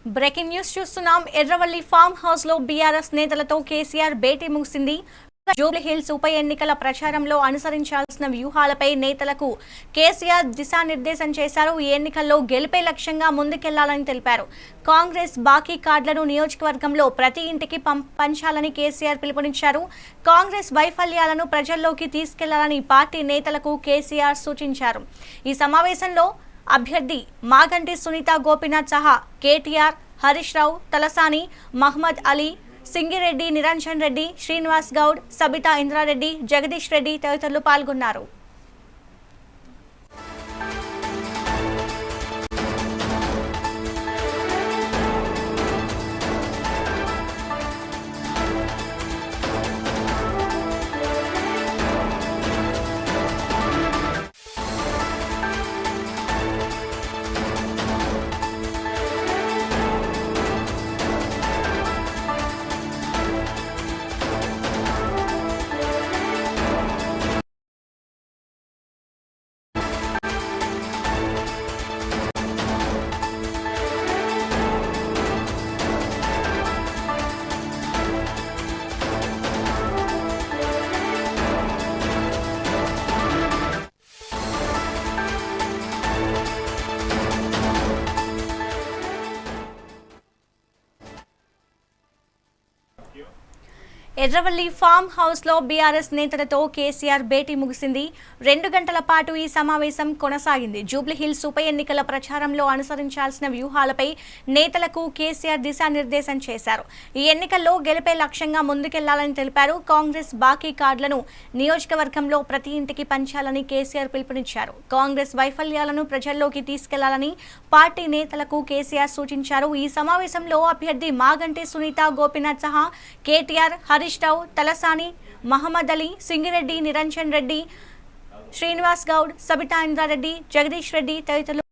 Breaking news చూస్తున్నాం. Erravalli farm house లో BRS నేతలతో కేసీఆర్ భేటీ ముగిసింది. జూబ్లీ హిల్స్ ఉప ఎన్నికల ప్రచారంలో అనుసరించాల్సిన వ్యూహాలపై నేతలకు కేసీఆర్ దిశానిర్దేశం చేశారు. ఈ ఎన్నికల్లో గెలిపే లక్ష్యంగా ముందుకెళ్లాలని తెలిపారు. కాంగ్రెస్ బాకీ కార్డులను నియోజకవర్గంలో ప్రతి ఇంటికి పంచాలని కేసీఆర్ పిలుపునిచ్చారు. కాంగ్రెస్ వైఫల్యాలను ప్రజల్లోకి తీసుకెళ్లాలని పార్టీ నేతలకు కేసీఆర్ సూచించారు. ఈ సమావేశంలో అభ్యర్థి మాగంటి సునీత గోపీనాథ్ సహా కేటీఆర్, హరీష్ రావు, తలసాని, మహమ్మద్ అలీ, సింగిరెడ్డి, నిరంజన్ రెడ్డి, శ్రీనివాస్ గౌడ్, సబితా ఇంద్రారెడ్డి, జగదీష్ రెడ్డి తదితరులు పాల్గొన్నారు. ఎర్రవల్లి ఫామ్ హౌస్ లో బీఆర్ఎస్ నేతలతో కేసీఆర్ భేటీ ముగిసింది. 2 గంటల పాటు ఈ సమావేశం కొనసాగింది. జూబ్లీ హిల్స్ ఉప ఎన్నికల ప్రచారంలో అనుసరించాల్సిన వ్యూహాలపై నేతలకు కేసీఆర్ దిశానిర్దేశం చేశారు. ఈ ఎన్నికల్లో గెలిపే లక్ష్యంగా ముందుకెళ్లాలని తెలిపారు. కాంగ్రెస్ బాకీ కార్డులను నియోజకవర్గంలో ప్రతి ఇంటికి పంచాలని కేసీఆర్ పిలుపునిచ్చారు. కాంగ్రెస్ వైఫల్యాలను ప్రజల్లోకి తీసుకెళ్లాలని పార్టీ నేతలకు కేసీఆర్ సూచించారు. ఈ సమావేశంలో అభ్యర్థి మాగంటి సునీత గోపీనాథ్ సహా కేటీఆర్, హరీష్ రావు, తలసాని, మహమ్మద్ అలీ, సింగిరెడ్డి, నిరంజన్ రెడ్డి, శ్రీనివాస్ గౌడ్, సబితా ఇంద్రారెడ్డి, జగదీష్ రెడ్డి తదితరులు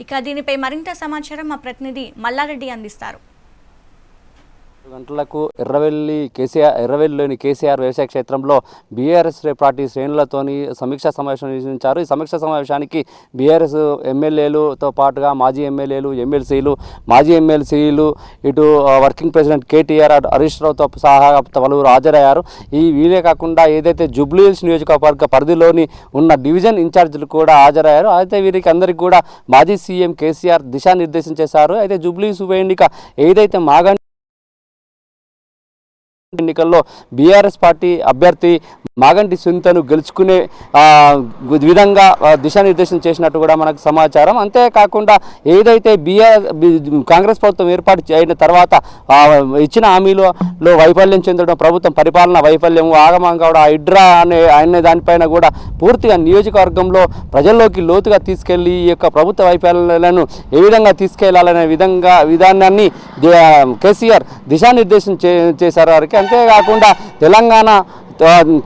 ఇక దీనిపై మరింత సమాచారం మా ప్రతినిధి మల్లారెడ్డి అందిస్తారు. గంటలకు ఎర్రవెల్లిలోని కేసీఆర్ వ్యవసాయ క్షేత్రంలో బీఆర్ఎస్ పార్టీ శ్రేణులతోని సమీక్షా సమావేశం నిర్వహించారు. ఈ సమీక్షా సమావేశానికి బీఆర్ఎస్ ఎమ్మెల్యేలతో పాటుగా మాజీ ఎమ్మెల్యేలు, మాజీ ఎమ్మెల్సీలు, ఇటు వర్కింగ్ ప్రెసిడెంట్ కేటీఆర్, హరీష్ రావుతో సహా పలువురు హాజరయ్యారు. వీరే కాకుండా ఏదైతే జూబ్లీ హిల్స్ నియోజకవర్గ పరిధిలోని ఉన్న డివిజన్ ఇన్ఛార్జీలు కూడా హాజరయ్యారు. అయితే వీరికి అందరికీ కూడా మాజీ సీఎం కేసీఆర్ దిశానిర్దేశం చేశారు. అయితే జూబ్లీ హిల్స్ ఉప ఎన్నిక ఏదైతే మాగంటి ఎన్నికల్లో బీఆర్ఎస్ పార్టీ అభ్యర్థి మాగంటి సునీతను గెలుచుకునే విధంగా దిశానిర్దేశం చేసినట్టు కూడా మనకు సమాచారం. అంతేకాకుండా ఏదైతే కాంగ్రెస్ ప్రభుత్వం ఏర్పాటు అయిన తర్వాత ఇచ్చిన హామీలో వైఫల్యం చెందడం, ప్రభుత్వం పరిపాలన వైఫల్యం, ఆగమం కావడం, హైడ్రా అనే దానిపైన కూడా పూర్తిగా నియోజకవర్గంలో ప్రజల్లోకి లోతుగా తీసుకెళ్లి ఈ యొక్క ప్రభుత్వ వైఫల్యాలను ఏ విధంగా తీసుకెళ్లాలనే విధానాన్ని కేసీఆర్ దిశానిర్దేశం చేశారు వారికి. అంతేకాకుండా తెలంగాణ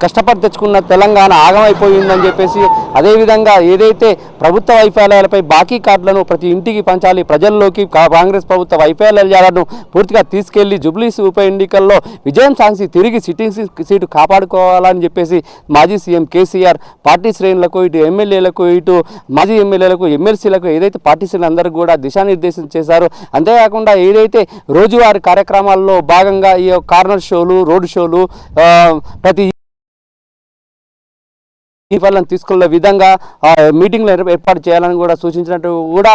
కష్టపడి తెచ్చుకున్న తెలంగాణ ఆగమైపోయిందని చెప్పేసి, అదేవిధంగా ఏదైతే ప్రభుత్వ వైఫల్యాలపై బాకీ కార్డులను ప్రతి ఇంటికి పంచాలి, ప్రజల్లోకి కాంగ్రెస్ ప్రభుత్వ వైఫల్యాలను పూర్తిగా తీసుకెళ్లి జూబ్లీస్ ఉప ఎన్నికల్లో విజయం సాధించి తిరిగి సిట్టింగ్ సీటు కాపాడుకోవాలని చెప్పేసి మాజీ సీఎం కేసీఆర్ పార్టీ శ్రేణులకు, ఇటు ఎమ్మెల్యేలకు, ఇటు మాజీ ఎమ్మెల్యేలకు, ఎమ్మెల్సీలకు ఏదైతే పార్టీ శ్రేణులందరూ కూడా దిశానిర్దేశం చేశారు. అంతేకాకుండా ఏదైతే రోజువారీ కార్యక్రమాల్లో భాగంగా ఈ కార్నర్ షోలు, రోడ్ షోలు, ప్రతి ఈ ఫలాన్ని తీసుకునే విధంగా మీటింగ్లు ఏర్పాటు చేయాలని కూడా సూచించినట్టు కూడా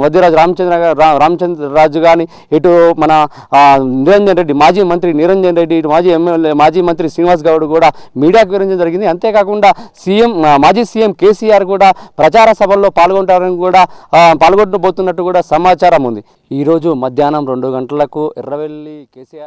వద్దిరాజు రామచంద్రరాజు కానీ, ఇటు మన నిరంజన్ రెడ్డి, మాజీ మంత్రి నిరంజన్ రెడ్డి, ఇటు మాజీ మంత్రి శ్రీనివాస్ గౌడ్ కూడా మీడియాకు వివరించడం జరిగింది. అంతేకాకుండా మాజీ సీఎం కేసీఆర్ కూడా ప్రచార సభల్లో పాల్గొనబోతున్నట్టు కూడా సమాచారం ఉంది. ఈరోజు మధ్యాహ్నం 2 గంటలకు ఎర్రవెల్లి కేసీఆర్